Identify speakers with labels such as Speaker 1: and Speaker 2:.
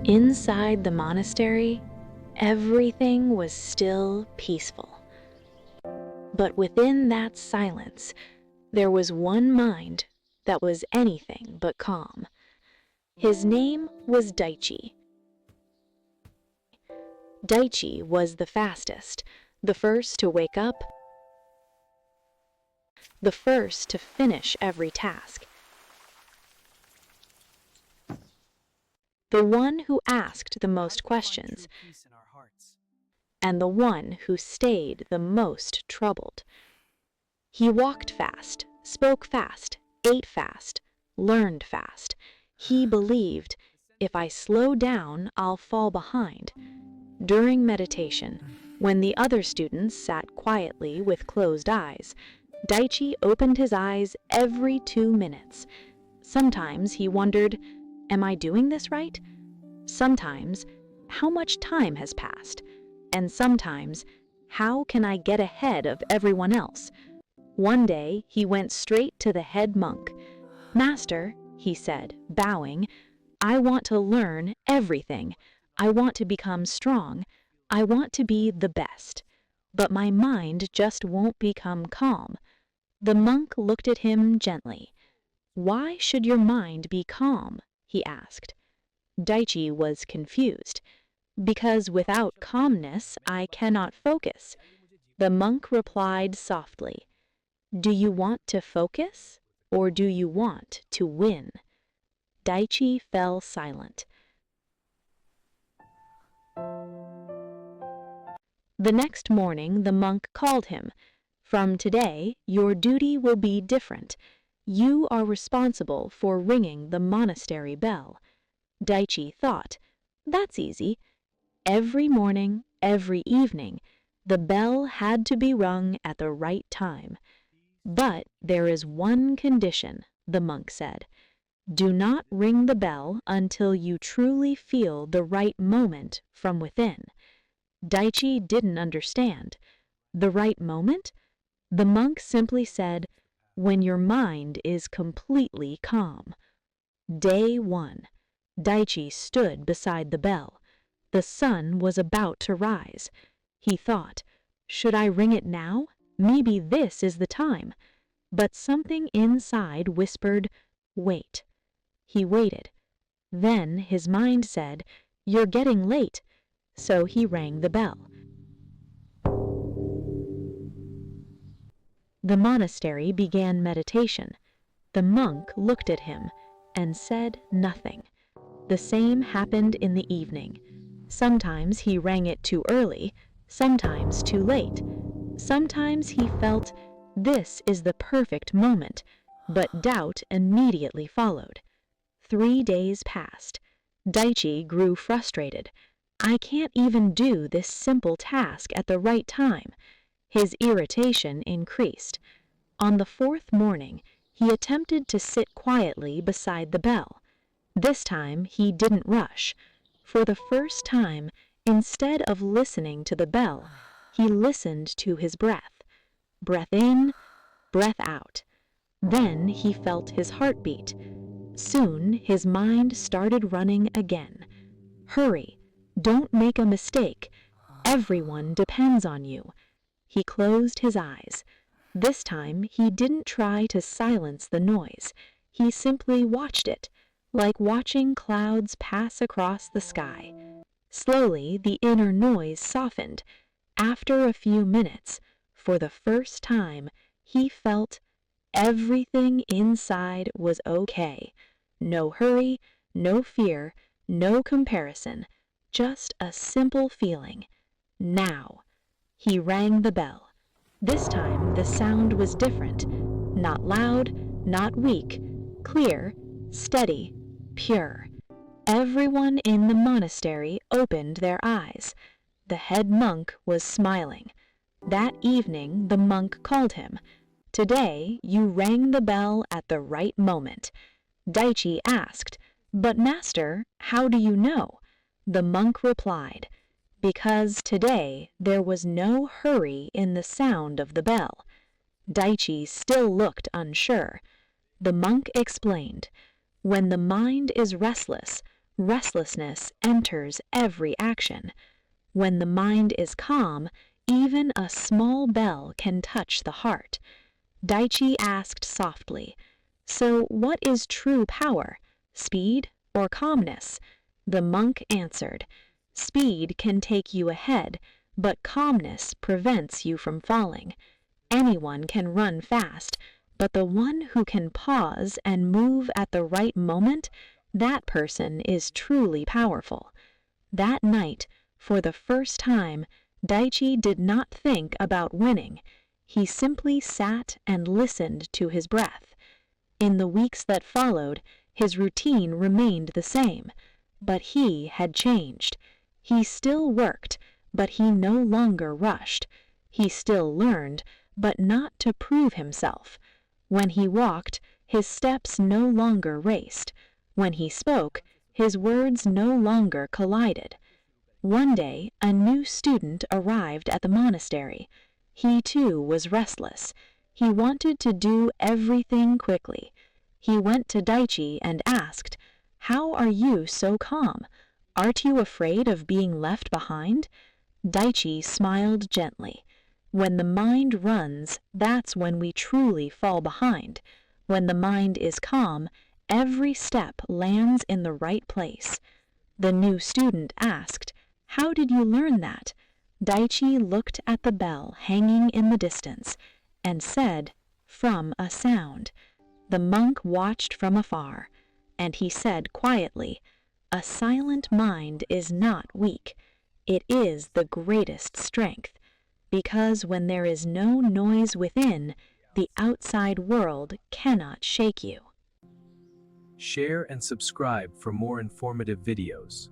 Speaker 1: Inside the monastery, everything was still peaceful. But within that silence, there was one mind that was anything but calm. His name was Daichi. Daichi was the fastest, the first to wake up, the first to finish every task. The one who asked the most questions, and the one who stayed the most troubled. He walked fast, spoke fast, ate fast, learned fast. He believed, if I slow down, I'll fall behind. During meditation, when the other students sat quietly with closed eyes, Daichi opened his eyes every 2 minutes. Sometimes he wondered, am I doing this right? Sometimes, how much time has passed? And sometimes, how can I get ahead of everyone else? One day, he went straight to the head monk. "Master," he said, bowing, "I want to learn everything. I want to become strong. I want to be the best. But my mind just won't become calm." The monk looked at him gently. "Why should your mind be calm?" he asked. Daichi was confused. "Because without calmness, I cannot focus." The monk replied softly, "Do you want to focus, or do you want to win?" Daichi fell silent. The next morning, the monk called him. "From today, your duty will be different. You are responsible for ringing the monastery bell." Daichi thought, "That's easy." Every morning, every evening, the bell had to be rung at the right time. "But there is one condition," the monk said. "Do not ring the bell until you truly feel the right moment from within." Daichi didn't understand. The right moment? The monk simply said, "When your mind is completely calm." Day 1. Daichi stood beside the bell. The sun was about to rise. He thought, "Should I ring it now? Maybe this is the time." But something inside whispered, "Wait." He waited. Then his mind said, "You're getting late." So he rang the bell. The monastery began meditation. The monk looked at him and said nothing. The same happened in the evening. Sometimes he rang it too early, sometimes too late. Sometimes he felt, "This is the perfect moment," but doubt immediately followed. 3 days passed. Daichi grew frustrated. "I can't even do this simple task at the right time." His irritation increased. On the 4th morning, he attempted to sit quietly beside the bell. This time he didn't rush. For the first time, instead of listening to the bell, he listened to his breath. Breath in, breath out. Then he felt his heartbeat. Soon his mind started running again. "Hurry, don't make a mistake. Everyone depends on you." He closed his eyes. This time he didn't try to silence the noise. He simply watched it, like watching clouds pass across the sky. Slowly the inner noise softened. After a few minutes, for the first time, he felt everything inside was okay. No hurry, no fear, no comparison, just a simple feeling. Now. He rang the bell. This time the sound was different. Not loud, not weak, clear, steady, pure. Everyone in the monastery opened their eyes. The head monk was smiling. That evening the monk called him. "Today you rang the bell at the right moment." Daichi asked, "But master, how do you know?" The monk replied, "Because today there was no hurry in the sound of the bell." Daichi still looked unsure. The monk explained, "When the mind is restless, Restlessness enters every action. When the mind is calm, even a small bell can touch the heart. Daichi asked softly, "So what is true power, speed or calmness?" The monk answered, "Speed can take you ahead, but calmness prevents you from falling. Anyone can run fast, but the one who can pause and move at the right moment, that person is truly powerful." That night, for the first time, Daichi did not think about winning. He simply sat and listened to his breath. In the weeks that followed, his routine remained the same, but he had changed. He still worked, but he no longer rushed. He still learned, but not to prove himself. When he walked, his steps no longer raced. When he spoke, his words no longer collided. One day, a new student arrived at the monastery. He too was restless. He wanted to do everything quickly. He went to Daichi and asked, "How are you so calm? Aren't you afraid of being left behind?" Daichi smiled gently. "When the mind runs, that's when we truly fall behind. When the mind is calm, every step lands in the right place." The new student asked, "How did you learn that?" Daichi looked at the bell hanging in the distance and said, "From a sound." The monk watched from afar, and he said quietly, "A silent mind is not weak. It is the greatest strength, because when there is no noise within, the outside world cannot shake you."
Speaker 2: Share and subscribe for more informative videos.